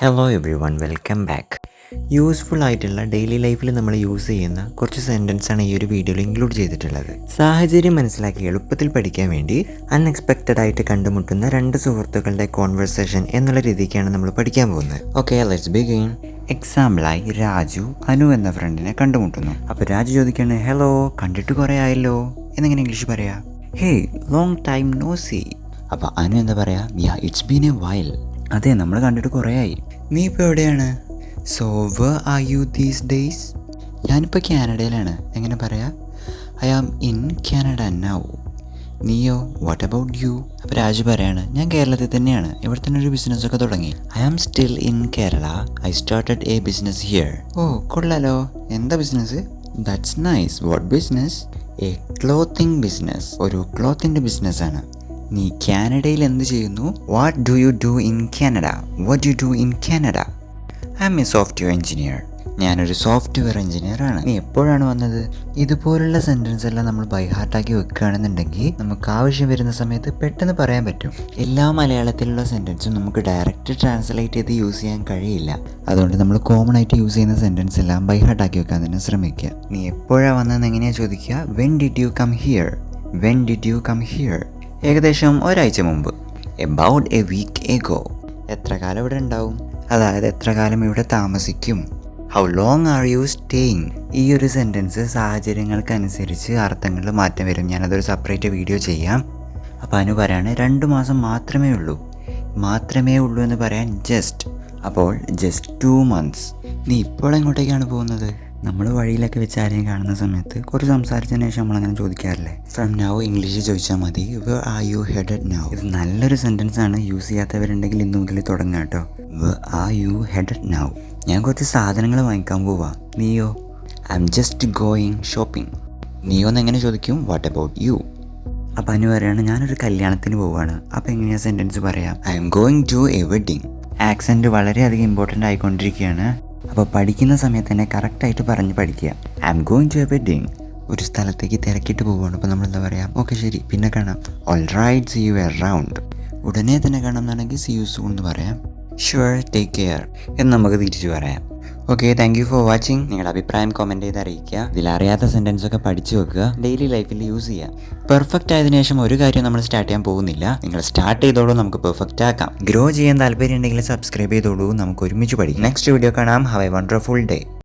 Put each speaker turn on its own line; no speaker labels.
Hello every one, welcome back. Useful ആയിട്ടുള്ള daily ലൈഫിൽ നമ്മൾ യൂസ് ചെയ്യുന്ന കുറച്ച് സെൻറ്റൻസാണ് ഈ ഒരു വീഡിയോയിൽ ഇൻക്ലൂഡ് ചെയ്തിട്ടുള്ളത്. സാഹചര്യം മനസ്സിലാക്കി എളുപ്പത്തിൽ പഠിക്കാൻ വേണ്ടി അൺഎക്സ്പെക്റ്റഡ് ആയിട്ട് കണ്ടുമുട്ടുന്ന രണ്ട് സുഹൃത്തുക്കളുടെ കോൺവെർസേഷൻ എന്നുള്ള രീതിക്കാണ് നമ്മൾ പഠിക്കാൻ പോകുന്നത്. Okay, let's begin. എക്സാമ്പിളായി രാജു അനു എന്ന ഫ്രണ്ടിനെ കണ്ടുമുട്ടുന്നു. അപ്പോൾ രാജു ചോദിക്കുകയാണ്, ഹലോ, കണ്ടിട്ട് കുറേ ആയല്ലോ, എന്നെങ്ങനെ ഇംഗ്ലീഷ് പറയാ? Hey, long time no see. അപ്പോൾ അനു എന്താ പറയാ? Yeah, it's been a while. അതെ, നമ്മൾ കണ്ടിട്ട് കുറേ ആയി. നീ ഇപ്പോൾ എവിടെയാണ്? So where are you these days? ഞാനിപ്പോൾ കാനഡയിലാണ്. എങ്ങനെ പറയാ? I am in Canada now. നീയോ? What about you? അപ്പോൾ രാജു പറയാണ്, ഞാൻ കേരളത്തിൽ തന്നെയാണ്, ഇവിടെ തന്നെ ഒരു ബിസിനസ്സൊക്കെ തുടങ്ങി. I am still in Kerala. I started a business here. Oh, കൊള്ളാലോ. എന്താ business? That's nice. What business? A clothing business. ഒരു ക്ലോത്തിൻ്റെ ബിസിനസ്സാണ്. നീ കാനഡയിൽ എന്ത് ചെയ്യുന്നു? What do you do in Canada? What you do in Canada? I am a software engineer. ഞാനൊരു സോഫ്റ്റ്വെയർ എഞ്ചിനീയറാണ്. നീ എപ്പോഴാണ് വന്നത്? ഇതുപോലുള്ള സെൻറ്റൻസ് എല്ലാം നമ്മൾ ബൈ ഹാർട്ടാക്കി വെക്കുകയാണെന്നുണ്ടെങ്കിൽ നമുക്ക് ആവശ്യം വരുന്ന സമയത്ത് പെട്ടെന്ന് പറയാൻ പറ്റും. എല്ലാ മലയാളത്തിലുള്ള സെൻറ്റൻസും നമുക്ക് ഡയറക്റ്റ് ട്രാൻസ്ലേറ്റ് ചെയ്ത് യൂസ് ചെയ്യാൻ കഴിയില്ല. അതുകൊണ്ട് നമ്മൾ കോമൺ ആയിട്ട് യൂസ് ചെയ്യുന്ന സെൻറ്റൻസ് എല്ലാം ബൈ ഹാർട്ടാക്കി വെക്കാൻ തന്നെ ശ്രമിക്കുക. നീ എപ്പോഴാണ് വന്നതെന്ന് എങ്ങനെയാണ് ചോദിക്കുക? When did you come here? When did you come here? ഏകദേശം ഒരാഴ്ച മുമ്പ്. About a week ago. എത്ര കാലം ഇവിടെ ഉണ്ടാവും? അതായത് എത്ര കാലം ഇവിടെ താമസിക്കും? How long are you staying? ഈ ഒരു സെൻറ്റൻസ് സാഹചര്യങ്ങൾക്കനുസരിച്ച് അർത്ഥങ്ങളിൽ മാറ്റം വരും. ഞാനതൊരു സെപ്പറേറ്റ് വീഡിയോ ചെയ്യാം. അപ്പോൾ അനു പറയാണ്, 2 മാസം മാത്രമേ ഉള്ളൂ. മാത്രമേ ഉള്ളൂ എന്ന് പറയാൻ ജസ്റ്റ്. അപ്പോൾ ജസ്റ്റ് 2 months. നീ ഇപ്പോൾ എങ്ങോട്ടേക്കാണ് പോകുന്നത്? നമ്മൾ വഴിയിലൊക്കെ വെച്ച് ആരെയും കാണുന്ന സമയത്ത് കുറച്ച് സംസാരിച്ചതിന് ശേഷം നമ്മളങ്ങനെ ചോദിക്കാറില്ലേ? ഫ്രം നൗ ഇംഗ്ലീഷിൽ ചോദിച്ചാൽ മതി. Where are you headed now? ഇത് നല്ലൊരു സെൻറ്റൻസ് ആണ്. യൂസ് ചെയ്യാത്തവരുണ്ടെങ്കിൽ ഇന്ന് മുതൽ തുടങ്ങാം കേട്ടോ. Where are you headed now? ഞാൻ കുറച്ച് സാധനങ്ങൾ വാങ്ങിക്കാൻ പോവാ. നീയോ? I'm just going shopping. നീയോ എന്ന് എങ്ങനെ ചോദിക്കും? What about you? അപ്പം അനു പറയാണ്, ഞാനൊരു കല്യാണത്തിന് പോവാണ്. അപ്പോൾ എങ്ങനെയാണ് സെൻറ്റൻസ് പറയാം? I'm going to a wedding. Accent വളരെയധികം ഇമ്പോർട്ടൻ്റ് ആയിക്കൊണ്ടിരിക്കുകയാണ്. അപ്പോൾ പഠിക്കുന്ന സമയത്ത് തന്നെ കറക്റ്റായിട്ട് പറഞ്ഞ് പഠിക്കുക. I'm going to a wedding. ഒരു സ്ഥലത്തേക്ക് തിരക്കിട്ട് പോവുകയാണ്. അപ്പോൾ നമ്മൾ എന്താ പറയാം? ഓക്കെ, ശരി, പിന്നെ കാണാം. All right, see you around. ഉടനെ തന്നെ കാണാം എന്നാണെങ്കിൽ സീ യു സൂൺ എന്ന് പറയാം. ഷുവർ, ടേക്ക് കെയർ എന്ന് നമുക്ക് തിരിച്ചു പറയാം. Okay, thank you for watching. നിങ്ങളുടെ അഭിപ്രായം കമൻറ്റ് ചെയ്ത് അറിയിക്കുക. ഇതിലറിയാത്ത സെൻറ്റൻസൊക്കെ പഠിച്ചു വെക്കുക, ഡെയിലി ലൈഫിൽ യൂസ് ചെയ്യുക. പെർഫെക്റ്റ് ആയതിനു ശേഷം ഒരു കാര്യം നമ്മൾ സ്റ്റാർട്ട് ചെയ്യാൻ പോകുന്നില്ല. നിങ്ങൾ സ്റ്റാർട്ട് ചെയ്തോളൂ, നമുക്ക് പെർഫെക്റ്റ് ആക്കാം. ഗ്രോ ചെയ്യാൻ താല്പര്യം ഉണ്ടെങ്കിൽ സബ്സ്ക്രൈബ് ചെയ്തോളൂ, നമുക്ക് ഒരുമിച്ച് പഠിക്കാം. നെക്സ്റ്റ് വീഡിയോ കാണാം. Have A wonderful day.